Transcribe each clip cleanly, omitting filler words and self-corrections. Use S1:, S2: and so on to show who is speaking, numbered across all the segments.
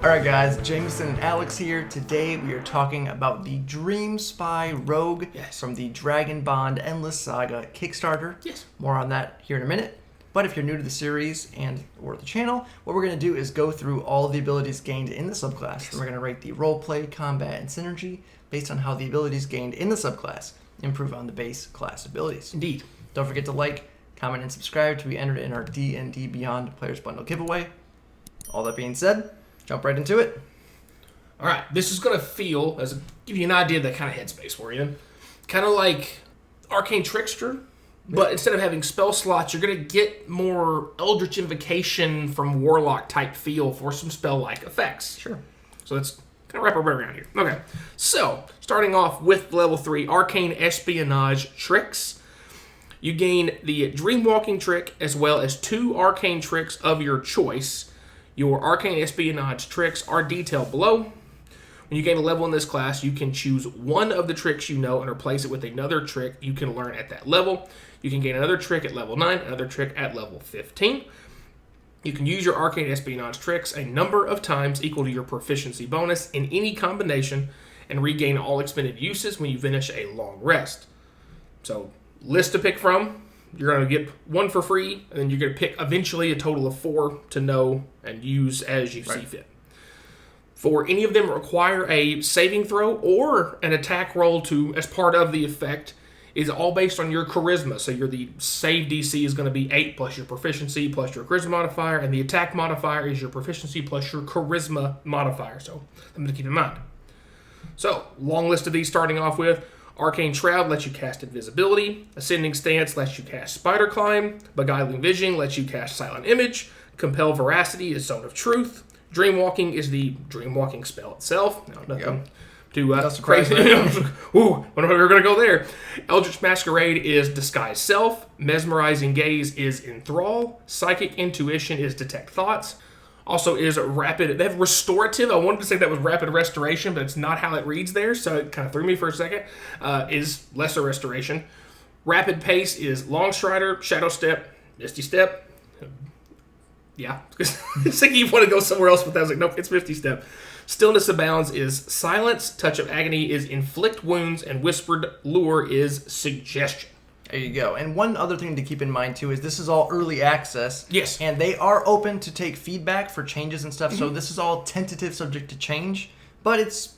S1: Alright guys, Jameson and Alex here. Today we are talking about the Dreamspy Rogue from the Dragonbond Endless Saga Kickstarter.
S2: Yes.
S1: More on that here in a minute. But if you're new to the series and or the channel, what we're going to do is go through all of the abilities gained in the subclass. And we're going to rate the roleplay, combat, and synergy based on how the abilities gained in the subclass improve on the base class abilities.
S2: Indeed.
S1: Don't forget to like, comment, and subscribe to be entered in our D&D Beyond Players Bundle giveaway. All that being said, jump right into it.
S2: All right, this is going to feel, give you an idea of the kind of headspace we're in. Kind of like Arcane Trickster, but instead of having spell slots, you're going to get more Eldritch Invocation from Warlock type feel for some spell-like effects.
S1: Sure.
S2: So let's kind of wrap our way around here. Okay, so starting off with level 3, Arcane Espionage Tricks. You gain the Dreamwalking trick as well as 2 Arcane tricks of your choice. Your Arcane Espionage tricks are detailed below. When you gain a level in this class, you can choose one of the tricks you know and replace it with another trick you can learn at that level. You can gain another trick at level 9, another trick at level 15. You can use your Arcane Espionage tricks a number of times equal to your proficiency bonus in any combination and regain all expended uses when you finish a long rest. So, list to pick from. You're going to get 1 for free, and then you're going to pick eventually a total of 4 to know and use as you see fit. For any of them require a saving throw or an attack roll to as part of the effect is all based on your charisma. So the save DC is going to be 8 plus your proficiency plus your charisma modifier, and the attack modifier is your proficiency plus your charisma modifier. So something to keep in mind. So, long list of these starting off with. Arcane Shroud lets you cast Invisibility. Ascending Stance lets you cast Spider Climb. Beguiling Vision lets you cast Silent Image. Compel Veracity is Zone of Truth. Dreamwalking is the Dreamwalking spell itself. Now, nothing too crazy. Ooh, wonder if we were going to go there. Eldritch Masquerade is Disguise Self. Mesmerizing Gaze is Enthrall. Psychic Intuition is Detect Thoughts. Also is Rapid, they have Restorative. I wanted to say that was Rapid Restoration, but it's not how it reads there, so it kind of threw me for a second. Is Lesser Restoration. Rapid Pace is Longstrider, Shadow Step, Misty Step. Yeah, because I was thinking you want to go somewhere else, but I was like, nope, it's Misty Step. Stillness Abounds is Silence, Touch of Agony is Inflict Wounds, and Whispered Lure is Suggestion.
S1: There you go. And one other thing to keep in mind, too, is this is all early access.
S2: Yes.
S1: And they are open to take feedback for changes and stuff, so this is all tentative, subject to change. But it's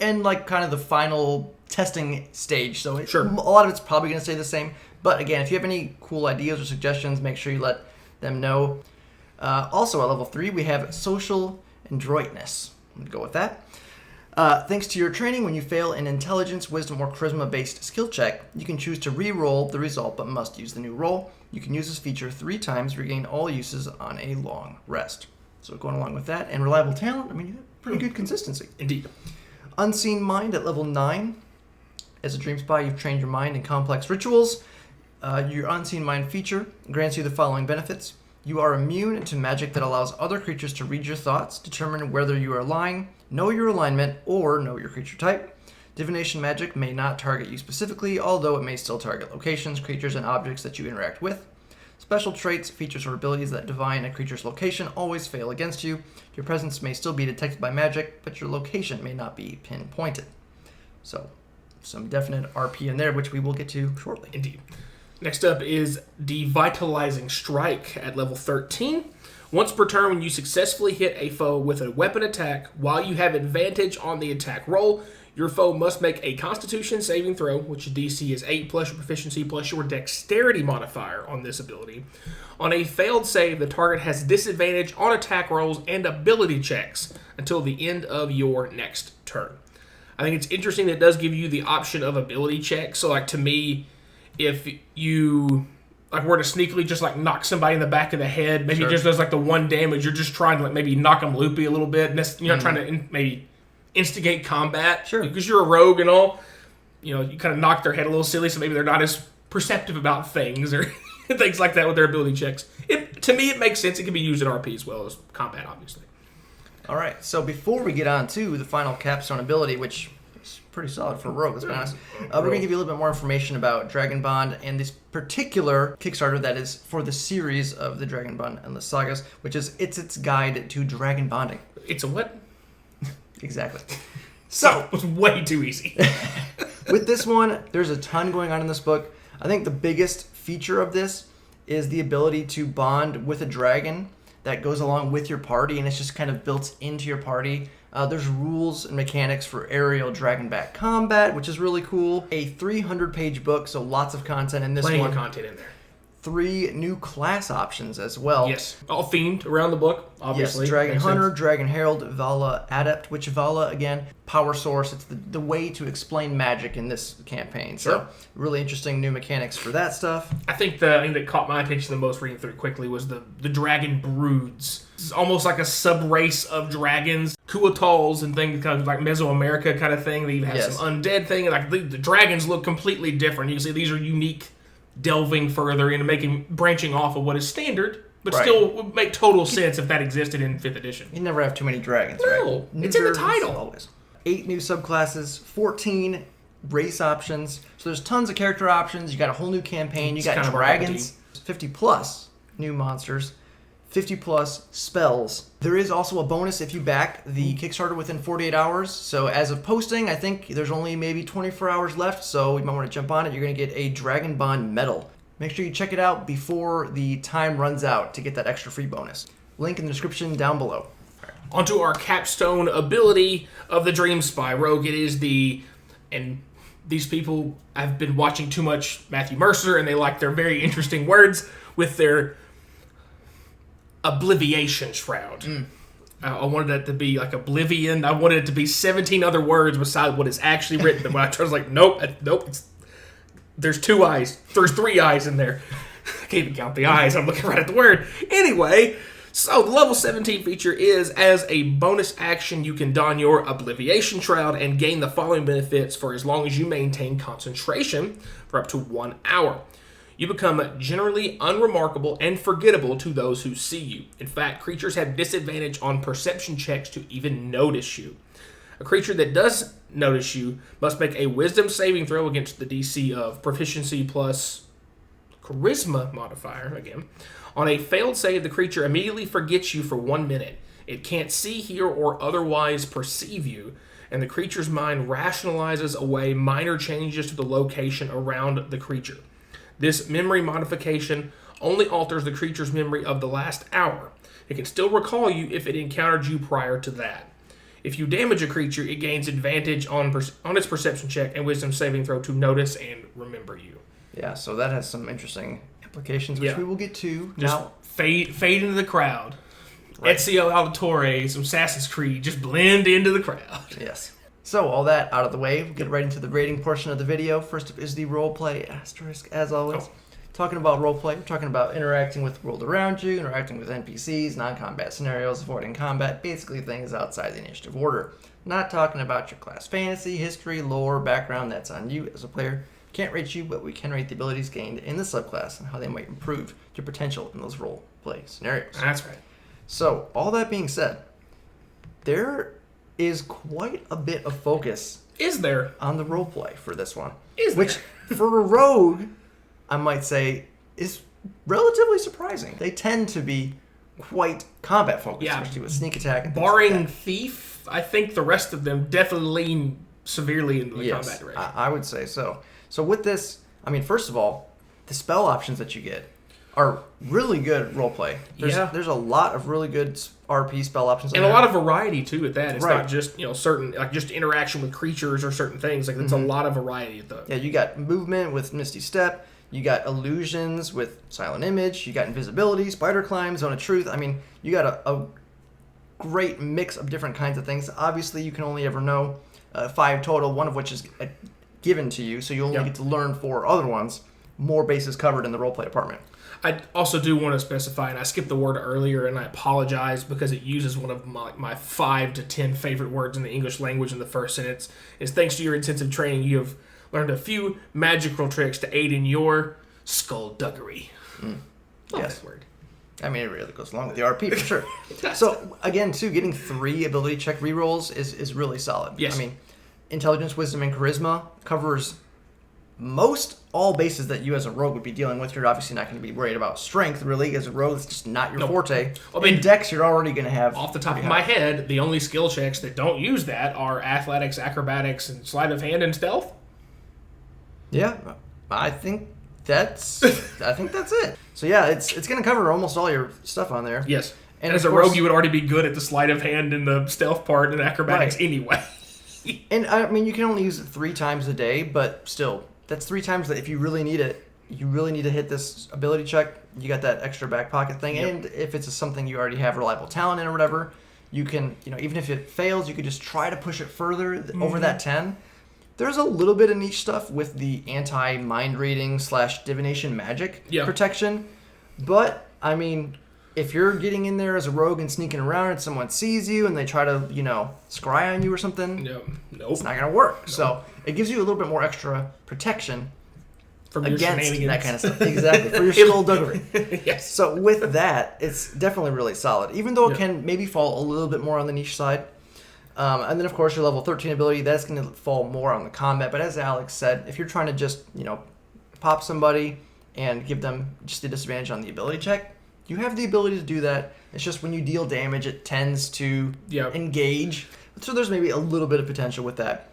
S1: in, like, kind of the final testing stage, so a lot of it's probably going to stay the same. But, again, if you have any cool ideas or suggestions, make sure you let them know. Also, at level 3, we have Social Adroitness. I'm going to go with that. Thanks to your training, when you fail an intelligence, wisdom, or charisma-based skill check, you can choose to re-roll the result but must use the new roll. You can use this feature 3 times, regain all uses on a long rest. So going along with that, and Reliable Talent, I mean, you have pretty good consistency.
S2: Indeed.
S1: Unseen Mind at level 9. As a Dream Spy, you've trained your mind in complex rituals. Your Unseen Mind feature grants you the following benefits. You are immune to magic that allows other creatures to read your thoughts, determine whether you are lying, know your alignment, or know your creature type. Divination magic may not target you specifically, although it may still target locations, creatures, and objects that you interact with. Special traits, features, or abilities that divine a creature's location always fail against you. Your presence may still be detected by magic, but your location may not be pinpointed. So, some definite RP in there, which we will get to shortly.
S2: Indeed. Next up is Devitalizing Strike at level 13. Once per turn, when you successfully hit a foe with a weapon attack, while you have advantage on the attack roll, your foe must make a Constitution saving throw, which DC is 8 plus your proficiency plus your Dexterity modifier on this ability. On a failed save, the target has disadvantage on attack rolls and ability checks until the end of your next turn. I think it's interesting that it does give you the option of ability checks. So, like, to me, if you were to sneakily just like knock somebody in the back of the head, maybe it just does like the 1 damage, you're just trying to like maybe knock them loopy a little bit, and you're not trying to maybe instigate combat.
S1: Sure.
S2: Because you're a rogue and all, you kind of knock their head a little silly, so maybe they're not as perceptive about things or things like that with their ability checks. To me, it makes sense. It can be used in RP as well as combat, obviously.
S1: All right, so before we get on to the final capstone ability, which pretty solid for a rogue, let's be honest. We're going to give you a little bit more information about Dragonbond and this particular Kickstarter that is for the series of the Dragonbond Endless Sagas, which is its guide to Dragonbonding.
S2: It's a what?
S1: Exactly.
S2: So it was way too easy.
S1: With this one, there's a ton going on in this book. I think the biggest feature of this is the ability to bond with a dragon that goes along with your party, and it's just kind of built into your party. There's rules and mechanics for aerial dragonback combat, which is really cool. A 300-page book, so lots of content in this
S2: Plenty
S1: one.
S2: of content in there.
S1: 3 new class options as well.
S2: Yes, all themed around the book, obviously.
S1: Yes, Dragon
S2: Makes
S1: Hunter,
S2: sense.
S1: Dragon Herald, Vala Adept, which Vala, again, power source. It's the way to explain magic in this campaign. So,
S2: Sure.
S1: really interesting new mechanics for that stuff.
S2: I think the thing that caught my attention the most reading through it quickly was the dragon broods. It's almost like a sub-race of dragons. Kuatals and things kind of like Mesoamerica kind of thing. They even have
S1: Yes.
S2: some undead thing. Like the dragons look completely different. You can see these are unique, delving further into branching off of what is standard, but
S1: Right.
S2: still would make total sense if that existed in 5th edition.
S1: You never have too many dragons,
S2: No,
S1: right?
S2: it's in the
S1: New
S2: title.
S1: Always. 8 new subclasses, 14 race options. So there's tons of character options. You got a whole new campaign. You
S2: It's
S1: got
S2: kind of
S1: dragons, 50 plus new monsters, 50 plus spells. There is also a bonus if you back the Kickstarter within 48 hours. So as of posting, I think there's only maybe 24 hours left. So you might want to jump on it. You're going to get a Dragonbond medal. Make sure you check it out before the time runs out to get that extra free bonus. Link in the description down below.
S2: Onto our capstone ability of the Dreamspy Rogue. It is and these people have been watching too much Matthew Mercer, and they like their very interesting words with their Obliviation Shroud. I wanted it to be like Oblivion. I wanted it to be 17 other words beside what is actually written. And when I tried, I was like, nope. There's 2 eyes. There's 3 eyes in there. I can't even count the eyes. I'm looking right at the word. Anyway, so the level 17 feature is, as a bonus action, you can don your Obliviation Shroud and gain the following benefits for as long as you maintain concentration for up to 1 hour. You become generally unremarkable and forgettable to those who see you. In fact, creatures have disadvantage on perception checks to even notice you. A creature that does notice you must make a wisdom saving throw against the DC of proficiency plus charisma modifier, again. On a failed save, the creature immediately forgets you for 1 minute. It can't see, hear, or otherwise perceive you, and the creature's mind rationalizes away minor changes to the location around the creature. This memory modification only alters the creature's memory of the last hour. It can still recall you if it encountered you prior to that. If you damage a creature, it gains advantage on its perception check and wisdom saving throw to notice and remember you.
S1: Yeah, so that has some interesting implications, which
S2: Yeah.
S1: we will get to.
S2: Just
S1: Now,
S2: fade into the crowd.
S1: Right.
S2: Ezio Auditore, some Assassin's Creed, just blend into the crowd.
S1: yes. So all that out of the way, we'll get right into the rating portion of the video. First up is the roleplay asterisk, as always.
S2: Oh.
S1: Talking about roleplay, we're talking about interacting with the world around you, interacting with NPCs, non-combat scenarios, avoiding combat, basically things outside the initiative order. Not talking about your class fantasy, history, lore, background, that's on you as a player. Can't rate you, but we can rate the abilities gained in the subclass and how they might improve your potential in those roleplay scenarios.
S2: That's right.
S1: So, all that being said, there is quite a bit of focus
S2: Is there?
S1: on the roleplay for this one.
S2: Is there?
S1: Which, for a rogue, I might say, is relatively surprising. They tend to be quite combat focused,
S2: Yeah.
S1: especially with sneak attack and things
S2: Barring
S1: like that.
S2: Thief, I think the rest of them definitely lean severely into the combat direction.
S1: I would say so. So with this, I mean, first of all, the spell options that you get are really good roleplay. There's a lot of really good RP spell options.
S2: And a lot of variety too at that. It's
S1: Right.
S2: not just, certain, like just interaction with creatures or certain things. Like it's a lot of variety at the
S1: Yeah, you got movement with Misty Step. You got illusions with Silent Image. You got invisibility, Spider Climb, Zone of Truth. I mean, you got a great mix of different kinds of things. Obviously, you can only ever know 5 total, one of which is given to you, so you only
S2: Yep.
S1: get to learn 4 other ones. More bases covered in the roleplay department.
S2: I also do want to specify, and I skipped the word earlier, and I apologize because it uses one of my 5 to 10 favorite words in the English language in the first sentence. Is thanks to your intensive training, you have learned a few magical tricks to aid in your skullduggery. Love
S1: Yes.
S2: that word.
S1: I mean, it really goes along with the RP for sure. So, again, too, getting 3 ability check rerolls is really solid.
S2: Yes.
S1: I mean, Intelligence, Wisdom, and Charisma covers most all bases that you as a rogue would be dealing with, you're obviously not going to be worried about strength, really. As a rogue, it's just not your forte. I mean, in Dex, you're already going to have...
S2: Off the top of my head, the only skill checks that don't use that are athletics, acrobatics, and sleight of hand and stealth.
S1: Yeah, I think that's it. So yeah, it's going to cover almost all your stuff on there.
S2: Yes. And as a rogue, you would already be good at the sleight of hand and the stealth part and acrobatics anyway.
S1: And I mean, you can only use it 3 times a day, but still, that's 3 times that if you really need it, you really need to hit this ability check, you got that extra back pocket thing. Yep. And if it's something you already have reliable talent in or whatever, you can, even if it fails, you could just try to push it further over that 10. There's a little bit of niche stuff with the anti-mind reading / divination magic protection. But, I mean, if you're getting in there as a rogue and sneaking around and someone sees you and they try to, scry on you or something, it's not going to work. Nope. So it gives you a little bit more extra protection
S2: from
S1: against that kind of stuff. Exactly, for your skullduggery.
S2: Yes.
S1: So with that, it's definitely really solid, even though it can maybe fall a little bit more on the niche side. And then, of course, your level 13 ability, that's going to fall more on the combat. But as Alex said, if you're trying to just, pop somebody and give them just the disadvantage on the ability check, you have the ability to do that. It's just when you deal damage, it tends to engage. So there's maybe a little bit of potential with that.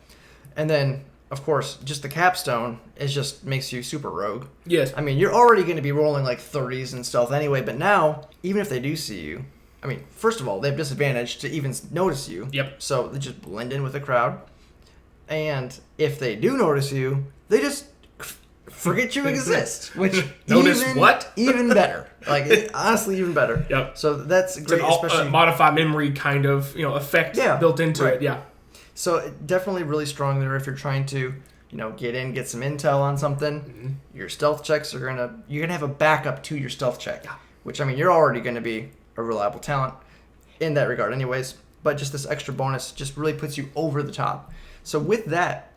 S1: And then, of course, just the capstone just makes you super rogue.
S2: Yes.
S1: I mean, you're already going to be rolling like 30s in stealth anyway, but now, even if they do see you, I mean, first of all, they have disadvantage to even notice you.
S2: Yep.
S1: So they just blend in with the crowd. And if they do notice you, they just forget you exist. Which even better. Like, honestly, even better.
S2: Yep.
S1: So that's great.
S2: Especially modified memory kind of effect built into it. Yeah.
S1: So definitely really strong there if you're trying to get some intel on something. Mm-hmm. Your stealth checks you're gonna have a backup to your stealth check, which I mean you're already gonna be a reliable talent in that regard, anyways. But just this extra bonus just really puts you over the top. So with that,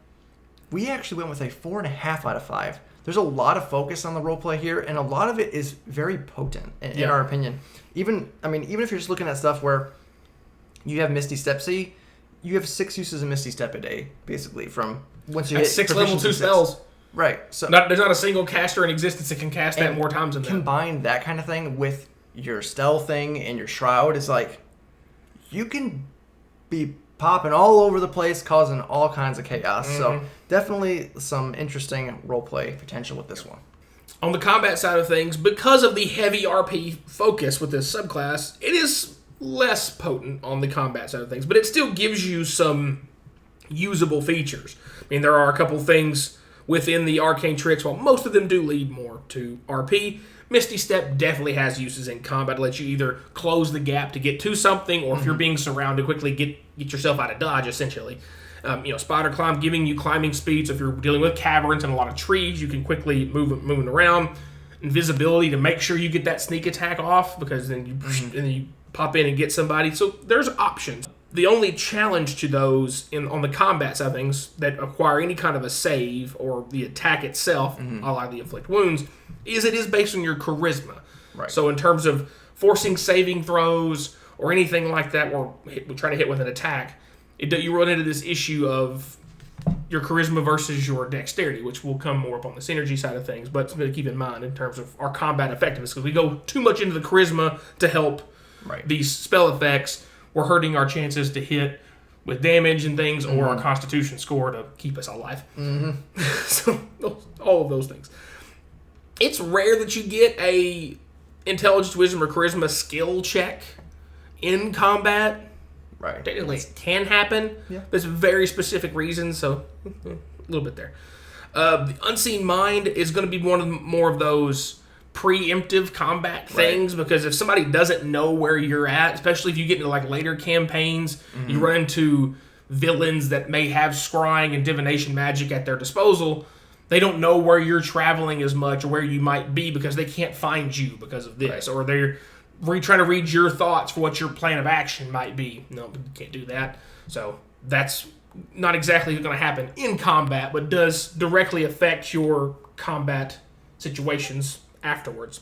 S1: we actually went with a 4.5 out of 5. There's a lot of focus on the roleplay here, and a lot of it is very potent in our opinion. Even if you're just looking at stuff where you have Misty Step, you have 6 uses of Misty Step a day, basically, from once you hit
S2: 6 level 2 spells.
S1: Right. So
S2: there's not a single caster in existence that can cast that more times than that.
S1: Combine that kind of thing with your stealth thing and your shroud is like, you can be popping all over the place, causing all kinds of chaos. Mm-hmm. So definitely some interesting roleplay potential with this one.
S2: On the combat side of things, because of the heavy RP focus with this subclass, it is less potent on the combat side of things, but it still gives you some usable features. I mean, there are a couple things within the arcane tricks, while most of them do lead more to RP. Misty Step definitely has uses in combat to let you either close the gap to get to something, or if you're being surrounded, quickly get yourself out of dodge, essentially. Spider Climb giving you climbing speed, so if you're dealing with caverns and a lot of trees, you can quickly moving around. Invisibility to make sure you get that sneak attack off, because then you pop in and get somebody. So there's options. The only challenge to those on the combat side of things that acquire any kind of a save or the attack itself, a la the inflict wounds, is it is based on your charisma. Right. So in terms of forcing saving throws or anything like that, or trying to hit with an attack, you run into this issue of your charisma versus your dexterity, which will come more up on the synergy side of things, but something to keep in mind in terms of our combat effectiveness, because we go too much into the charisma to help these spell effects. We're hurting our chances to hit with damage and things, or our constitution score to keep us alive. Mm-hmm. So all of those things. It's rare that you get a intelligence, wisdom, or charisma skill check in combat. Right. Technically, it can happen. Yeah. There's very specific reasons, so a little bit there. The Unseen Mind is going to be one of more of those preemptive combat things, because if somebody doesn't know where you're at, especially if you get into like later campaigns, you run into villains that may have scrying and divination magic at their disposal. They don't know where you're traveling as much or where you might be because they can't find you because of this, or they're trying to read your thoughts for what your plan of action might be. No, you can't do that. So that's not exactly going to happen in combat, but does directly affect your combat situations afterwards.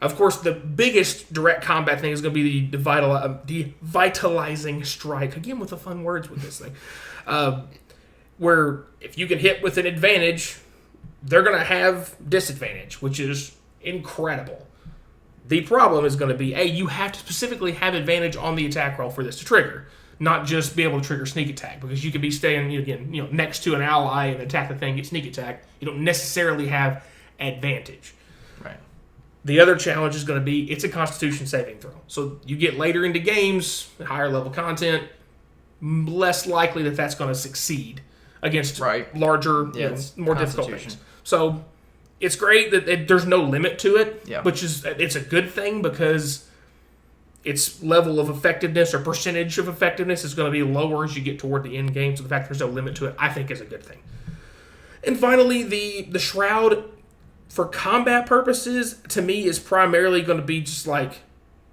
S2: Of course, the biggest direct combat thing is going to be the devitalizing strike. Again, with the fun words with this thing. Where if you can hit with an advantage, they're going to have disadvantage, which is incredible. The problem is going to be, you have to specifically have advantage on the attack roll for this to trigger, not just be able to trigger sneak attack, because you could be staying next to an ally and attack the thing, get sneak attack. You don't necessarily have advantage.
S1: Right.
S2: The other challenge is going to be, it's a Constitution saving throw. So you get later into games, higher level content, less likely that that's going to succeed against larger, more difficult things. So it's great that there's no limit to it, which is, it's a good thing, because its level of effectiveness or percentage of effectiveness is going to be lower as you get toward the end game. So the fact there's no limit to it, I think, is a good thing. And finally, the Shroud, for combat purposes, to me, is primarily going to be just like,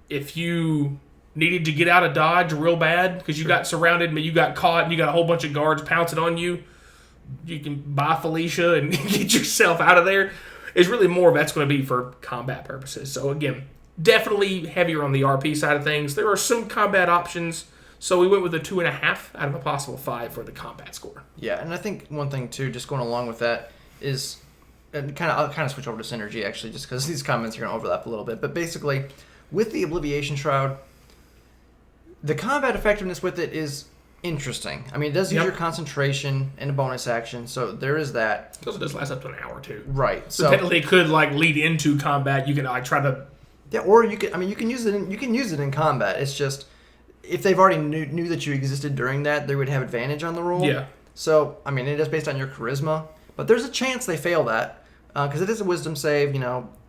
S2: if you needed to get out of dodge real bad because you got surrounded, you got caught, and you got a whole bunch of guards pouncing on you, you can buy Felicia and get yourself out of there. It's really more of that's going to be for combat purposes. So again, definitely heavier on the RP side of things. There are some combat options, so we went with a 2.5 out of a possible 5 for the combat score.
S1: Yeah, and I think one thing too, just going along with that, is, and I'll kind of switch over to synergy actually, just because these comments are going to overlap a little bit. But basically, with the Obliviation Shroud, the combat effectiveness with it is interesting. I mean, it does use your concentration and a bonus action, so there is that.
S2: Because it does last up to an hour too.
S1: Right.
S2: So technically, it could lead into combat. You can try to.
S1: Yeah, or you can. I mean, you can use it in combat. It's just, if they've already knew that you existed during that, they would have advantage on the roll.
S2: Yeah.
S1: So I mean, it is based on your charisma, but there's a chance they fail that because it is a wisdom save.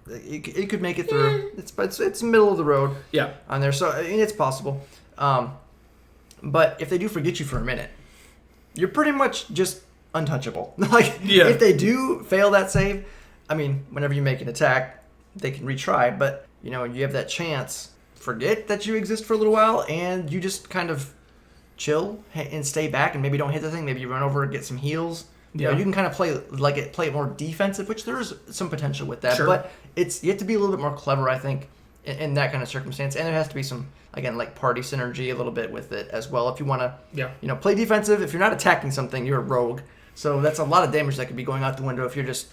S1: It could make it through. It's middle of the road.
S2: Yeah.
S1: On there, so it's possible. But if they do forget you for a minute, you're pretty much just untouchable. If they do fail that save, I mean, whenever you make an attack, they can retry. But you have that chance. Forget that you exist for a little while, and you just kind of chill and stay back, and maybe don't hit the thing. Maybe you run over and get some heals. You can kind of play it more defensive, which there is some potential with that. Sure. But you have to be a little bit more clever, I think, in that kind of circumstance, and there has to be some, again, like party synergy a little bit with it as well. If you want to, play defensive, if you're not attacking something, you're a rogue. So that's a lot of damage that could be going out the window if you're just,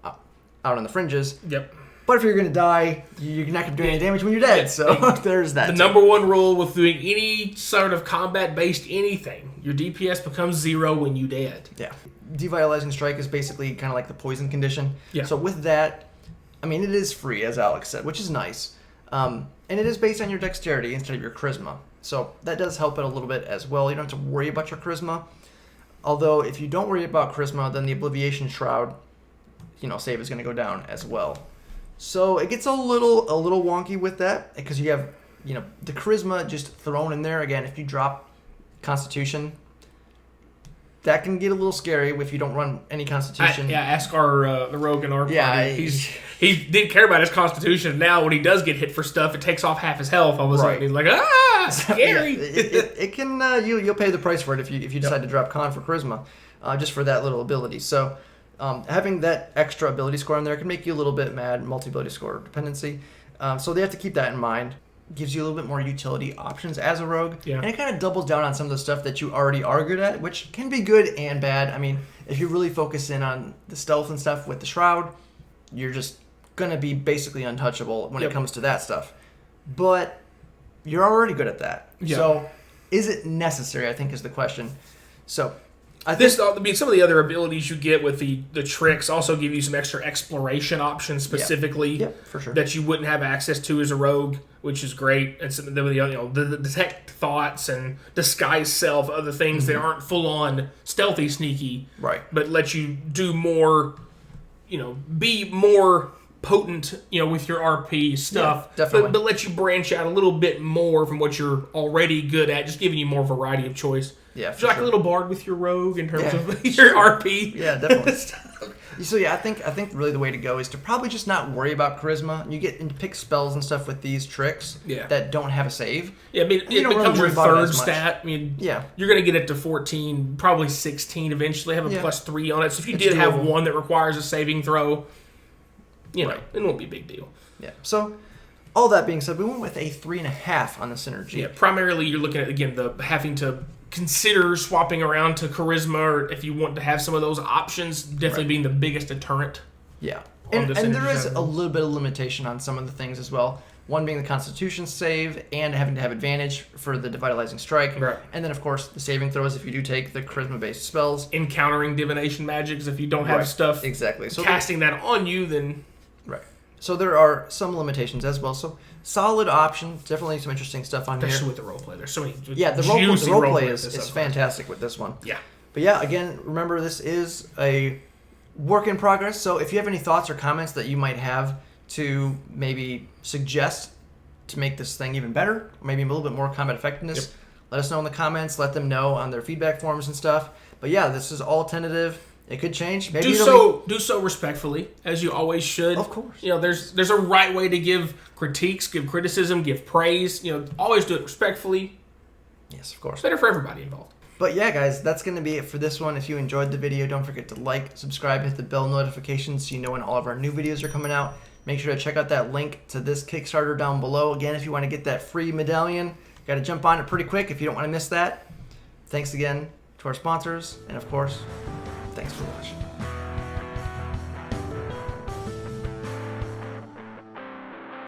S1: out on the fringes.
S2: Yep.
S1: But if you're going to die, you're not going to do any damage when you're dead. So there's that.
S2: The number one rule with doing any sort of combat-based anything, your DPS becomes 0 when you dead.
S1: Yeah. Devitalizing Strike is basically kind of like the poison condition.
S2: Yeah.
S1: So with that, I mean, it is free, as Alex said, which is nice. And it is based on your dexterity instead of your charisma. So that does help it a little bit as well. You don't have to worry about your charisma. Although, if you don't worry about charisma, then the Obliviation Shroud, save is going to go down as well. So it gets a little wonky with that, because you have, the charisma just thrown in there. Again, if you drop Constitution, that can get a little scary if you don't run any Constitution.
S2: Ask the rogue in our party.
S1: Yeah,
S2: he didn't care about his Constitution. Now, when he does get hit for stuff, it takes off half his health. All of a sudden, he's like, scary.
S1: It can you'll pay the price for it if you decide to drop Con for charisma, just for that little ability. So having that extra ability score in there can make you a little bit mad, multi-ability score dependency. So they have to keep that in mind. Gives you a little bit more utility options as a rogue. Yeah. And it kind of doubles down on some of the stuff that you already are good at, which can be good and bad. I mean, if you really focus in on the stealth and stuff with the Shroud, you're just going to be basically untouchable when it comes to that stuff. But you're already good at that. Yeah. So is it necessary, I think, is the question. So some
S2: of the other abilities you get with the tricks also give you some extra exploration options specifically
S1: for sure.
S2: that you wouldn't have access to as a rogue, which is great. And some of the detect thoughts and disguise self, other things that aren't full on stealthy, sneaky,
S1: right?
S2: But let you do more, be more potent, with your RP stuff.
S1: Yeah, definitely.
S2: But let you branch out a little bit more from what you're already good at, just giving you more variety of choice.
S1: Yeah,
S2: for like a little bard with your rogue in terms of your RP.
S1: Yeah, definitely. So I think really the way to go is to probably just not worry about charisma. You get and pick spells and stuff with these tricks that don't have a save.
S2: Yeah, I mean, it becomes your third stat. I mean, you're going to get it to 14, probably 16 eventually. Have a +3 on it. So if you did have one that requires a saving throw, it won't be a big deal.
S1: Yeah. So all that being said, we went with a 3.5 on the synergy.
S2: Yeah, primarily you're looking at, again, the having to consider swapping around to charisma, or if you want to have some of those options, definitely being the biggest deterrent.
S1: Yeah.
S2: On
S1: And
S2: this
S1: there
S2: energy
S1: is
S2: zone.
S1: a little bit of limitation on some of the things as well. One being the Constitution save and having to have advantage for the Devitalizing Strike.
S2: Right.
S1: And then, of course, the saving throws if you do take the charisma-based spells.
S2: Encountering divination magics, if you don't have
S1: Right.
S2: stuff
S1: Exactly. So
S2: casting that on you, then
S1: right. So there are some limitations as well. So solid option. Definitely some interesting stuff on
S2: especially
S1: here.
S2: with the roleplay. There's so many
S1: Yeah, the
S2: juicy
S1: roleplay
S2: with
S1: is
S2: this
S1: fantastic with this one.
S2: Yeah.
S1: But yeah, again, remember this is a work in progress. So if you have any thoughts or comments that you might have to maybe suggest to make this thing even better, or maybe a little bit more combat effectiveness, let us know in the comments. Let them know on their feedback forms and stuff. But yeah, this is all tentative. It could change. Maybe
S2: do so respectfully, as you always should.
S1: Of course.
S2: You know, there's a right way to give critiques, give criticism, give praise. You know, always do it respectfully.
S1: Yes, of course.
S2: It's better for everybody involved.
S1: But yeah, guys, that's going to be it for this one. If you enjoyed the video, don't forget to like, subscribe, hit the bell notifications so you know when all of our new videos are coming out. Make sure to check out that link to this Kickstarter down below. Again, if you want to get that free medallion, got to jump on it pretty quick if you don't want to miss that. Thanks again to our sponsors, and of course, thanks for watching.